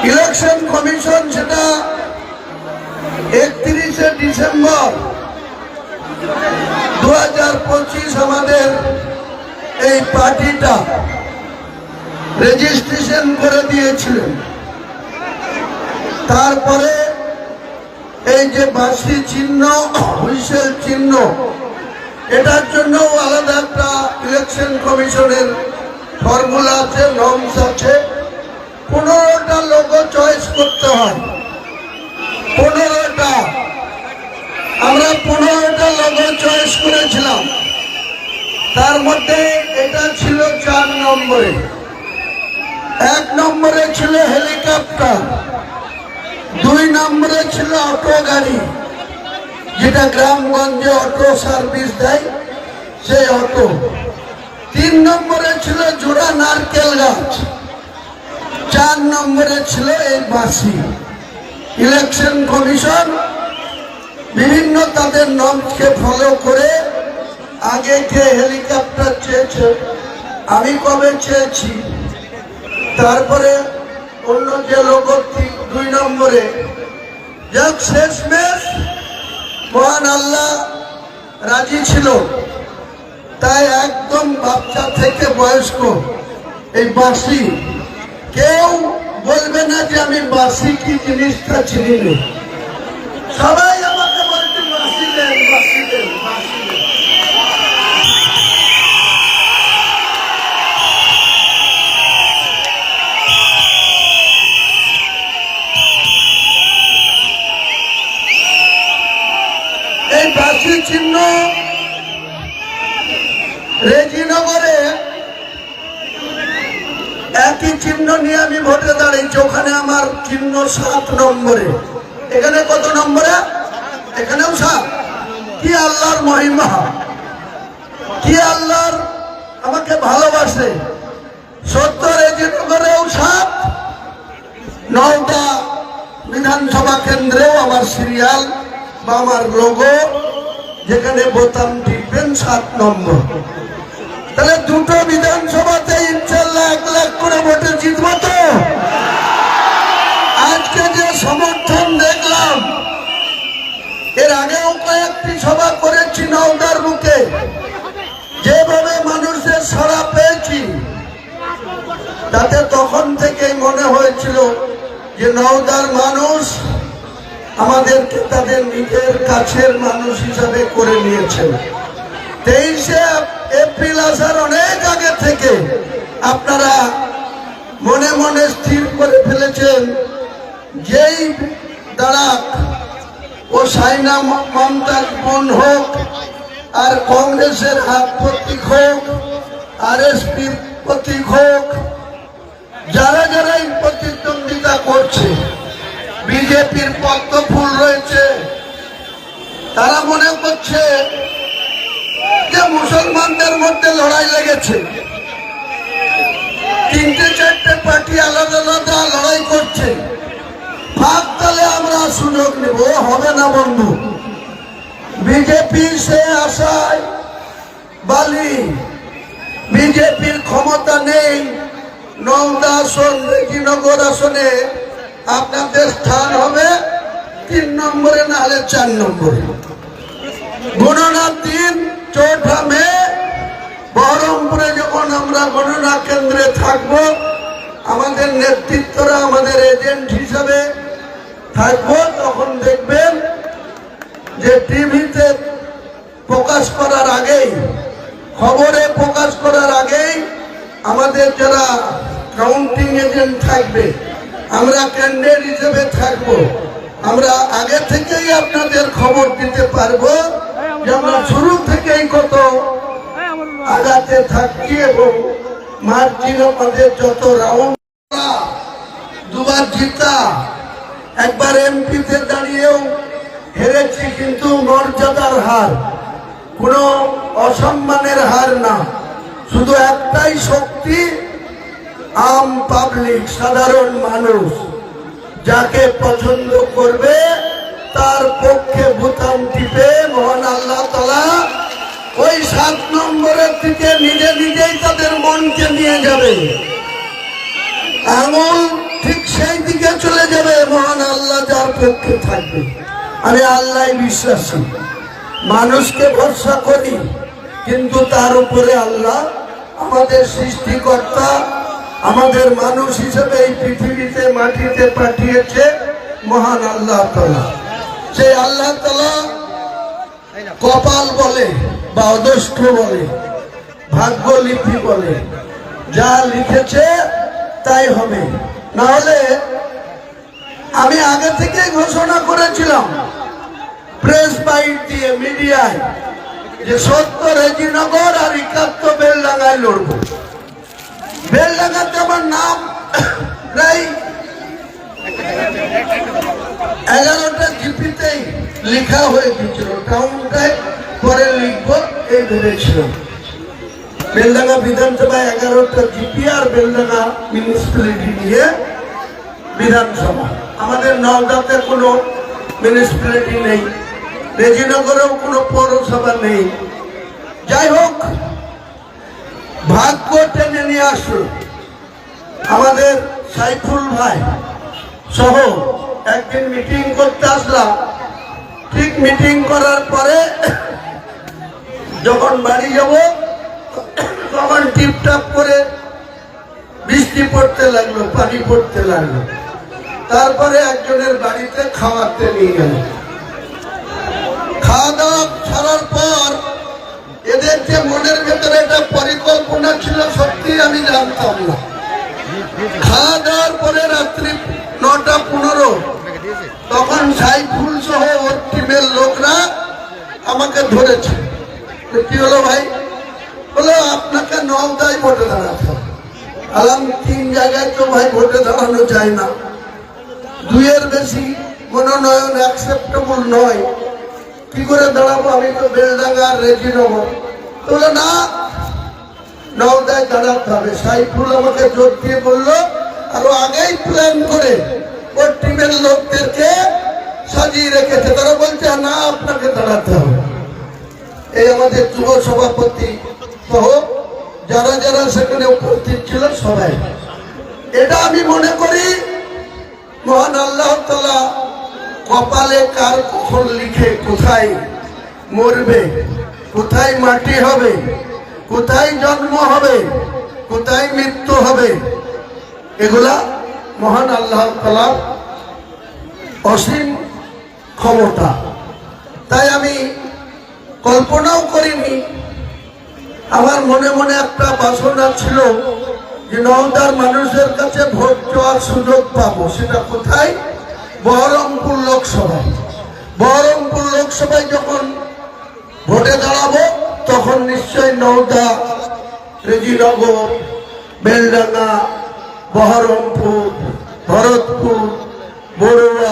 Election commission সেটা 31শে December 2025 আমাদের এই পার্টিটা রেজিস্ট্রেশন করে দিয়েছিলেন। তারপরে এই যে বাঁশি চিহ্ন, হুইসেল চিহ্ন, এটার জন্য আলাদা একটা ইলেকশন কমিশনের ফর্মুলা আছে, নর্মস আছে। 15টা লোগো চয়েস করতে হয়। 15টা, আমরা 15টা লোগো চয়েস করেছিলাম। তার মধ্যে এটা ছিল 4 নম্বরে। 1 নম্বরে ছিল হেলিকপ্টার, 2 নম্বরে ছিল অটো গাড়ি, যেটা গ্রামগঞ্জে অটো সার্ভিস দেয় সেই অটো। 3 নম্বরে ছিল জোড়া নারকেল গাছ, 4 নম্বরে ছিল এই বাঁশি। ইলেকশন কমিশন বিভিন্ন তাদের নর্মসকে ফলো করে আগে কে হেলিকপ্টার চেয়েছে, আমি কবে চেয়েছি, তারপরে অন্য যে লোক 2 নম্বরে। যাক, শেষমেশ মহান আল্লাহ রাজি ছিল, তাই একদম বাচ্চা থেকে বয়স্ক এই বাঁশি, কেউ বলবে না যে আমি বাঁশি কি জিনিসটা চিনি না। সবাই আমাকে বলছে বাঁশি দেন, বাঁশি দেন, বাঁশি দেন। এই বাঁশি চিহ্ন রেজিনগরে একই চিহ্ন নিয়ে আমি ভোটে দাঁড়িয়েছি। ওখানে আমার চিহ্ন 7 নম্বরে। এখানে কত নম্বরে? এখানেও 7। কি আল্লাহর মহিমা, কি আল্লাহর আমাকে ভালোবাসে। 70 রেজিনগরেও 7, 9টা বিধানসভা কেন্দ্রেও আমার সিরিয়াল বা আমার লোগো, যেখানে বোতাম টিপবেন 7 নম্বর। তাহলে 2টো বিধানসভাতে ইনশাল্লাহ 1 লাখ করে ভোটে জিতবো তো। আজকে যে সমর্থন দেখলাম, এর আগেও কয়েকটি সভা করেছি নওদার বুকে, যেভাবে মানুষের সাড়া পেয়েছি, তাতে তখন থেকেই মনে হয়েছিল যে নওদার মানুষ আমাদেরকে তাদের নিজের কাছের মানুষ হিসাবে করে নিয়েছেন। 23শে এপ্রিল আসার অনেক আগে থেকে আপনারা মনে মনে স্থির করে ফেলেছেন, যেই দাঁড়াক, ও সাইনা মমতাজ বোন হোক, আর কংগ্রেসের হাত প্রতীক হোক, আরএসপির প্রতীক হোক, যারা যারাই প্রতিদ্বন্দ্বিতা করছে, বিজেপির পদ্ম ফুল রয়েছে, তারা মনে করছে যে মুসলমানদের মধ্যে লড়াই লেগেছে। 3টে-4টে পার্টি আলাদা আলাদা লড়াই করছে, ভাগ তালে আমরা সুযোগ নেব। হবে না বন্ধু। বিজেপি সে আশায় বালি, বিজেপির ক্ষমতা নেই। নওদা আসন, রেজিনগর আসনে আপনাদের স্থান হবে 3 নম্বরে, না হলে 4 নম্বরে। গণনা 3, 4 মে বহরমপুরে যখন আমরা গণনা কেন্দ্রে থাকব, আমাদের নেতৃত্বরা আমাদের এজেন্ট হিসাবে থাকবো, তখন দেখবেন যে টিভিতে প্রকাশ করার আগেই, খবরে প্রকাশ করার আগেই আমাদের যারা কাউন্টিং এজেন্ট থাকবে, আমরা ক্যান্ডিডেট হিসেবে থাকবো, আমরা আগে থেকেই আপনাদের খবর দিতে পারবো যে আমরা শুরু থেকেই কত আগাতে থাকি এবং মার্জিন আমাদের যত রাউন্ড। 2বার জিতা, একবার এমপিতে দাঁড়িয়েও হেরেছি, কিন্তু মর্যাদার হার, কোনো অসম্মানের হার না। শুধু একটাই শক্তি, আম পাবলিক, সাধারণ মানুষ যাকে পছন্দ করবে তার পক্ষে বোতাম টিপে মহান আল্লাহ তাআলা ওই 7 নম্বরের দিকে নিজে নিজেই তাদের মনকে নিয়ে যাবে। আঙুল ঠিক সেই দিকে পক্ষে থাকবে। আমি আল্লাহ বিশ্বাসী, মানুষকে ভরসা করি, কিন্তু তার উপরে আল্লাহ আমাদের সৃষ্টিকর্তা, আমাদের মানুষ হিসেবে এই পৃথিবীতে মাটিতে পাঠিয়েছে মহান আল্লাহ তাআলা। সেই আল্লাহ তাআলা কপাল বলে বা অদৃষ্ট বলে, ভাগ্যলিপি বলে, যা লিখেছে তাই হবে। না হলে আমি আগে থেকে ঘোষণা করেছিলাম প্রেস বাইট দিয়ে মিডিয়ায় যে 70 রেজিনগর আর 71 বেলডাঙ্গায় লড়বো। বেলডাঙ্গাতে আমার নাম নেই, 11টা জিপিতেই লেখা হয়ে গেছিল, টাউনটায় পরে লিখবো এই ভেবেছিলাম। বেলডাঙ্গা বিধানসভায় 11টা জিপি আর বেলডাঙ্গা মিউনিসিপ্যালিটি নিয়ে বিধানসভা। আমাদের নওদাতে কোনো মিউনিসিপ্যালিটি নেই, রেজিনগরেও কোনো পৌরসভা নেই। যাই হোক, ভাগ্য টেনে নিয়ে আসলো আমাদের সাইফুল ভাই সহ একদিন মিটিং করতে আসলাম। ঠিক মিটিং করার পরে যখন বাড়ি যাব তখন টিপটাপ করে বৃষ্টি পড়তে লাগলো, পানি পড়তে লাগলো। তারপরে একজনের বাড়িতে খাওয়াতে নিয়ে গেল। খাওয়া দাওয়া ছাড়ার পর এদের যে মনের ভেতরে একটা পরিকল্পনা ছিল সত্যি আমি জানতাম না। খাওয়া দাওয়ার পরে রাত্রি 9:15 তখন সাইফুল সহ ওর টিমের লোকরা আমাকে ধরেছে। কি হলো ভাই? বলো আপনাকে নওদায় ভোটে দাঁড়াতে হবে। আলাম 3 জায়গায় তো ভাই ভোটে দাঁড়ানো যায় না, 2-এর বেশি মনোনয়ন অ্যাকসেপ্টেবল নয়। কি করে দাঁড়াবো? আমি তো বেলডাঙ্গা রেজিনগর। বললো না, নওদায় দাঁড়াতে হবে। সাইফুল আমাকে জোর দিয়ে বললো, আরো আগেই প্ল্যান করে ওর টিমের লোকদেরকে সাজিয়ে রেখেছে। তারা বলছে না, আপনাকে দাঁড়াতে হবে। এই আমাদের যুব সভাপতি সহ যারা যারা সেখানে উপস্থিত ছিল সবাই। এটা আমি মনে করি মহান আল্লাহ তাআলা কপালে কার কখন লিখে, কোথায় মরবে, কোথায় মাটি হবে, কোথায় জন্ম হবে, কোথায় মৃত্যু হবে, এগুলা মহান আল্লাহ তাআলার অসীম ক্ষমতা। তাই আমি কল্পনাও করিনি। আমার মনে মনে একটা বাসনা ছিল যে নওদার মানুষের কাছে ভোট চাওয়ার সুযোগ পাবো। সেটা কোথায়? বহরমপুর লোকসভায়। বহরমপুর লোকসভায় যখন ভোটে দাঁড়াবো তখন নিশ্চয় নওদা, রেজিনগর, বেলডাঙ্গা, বহরমপুর, ভরতপুর, বড়ুয়া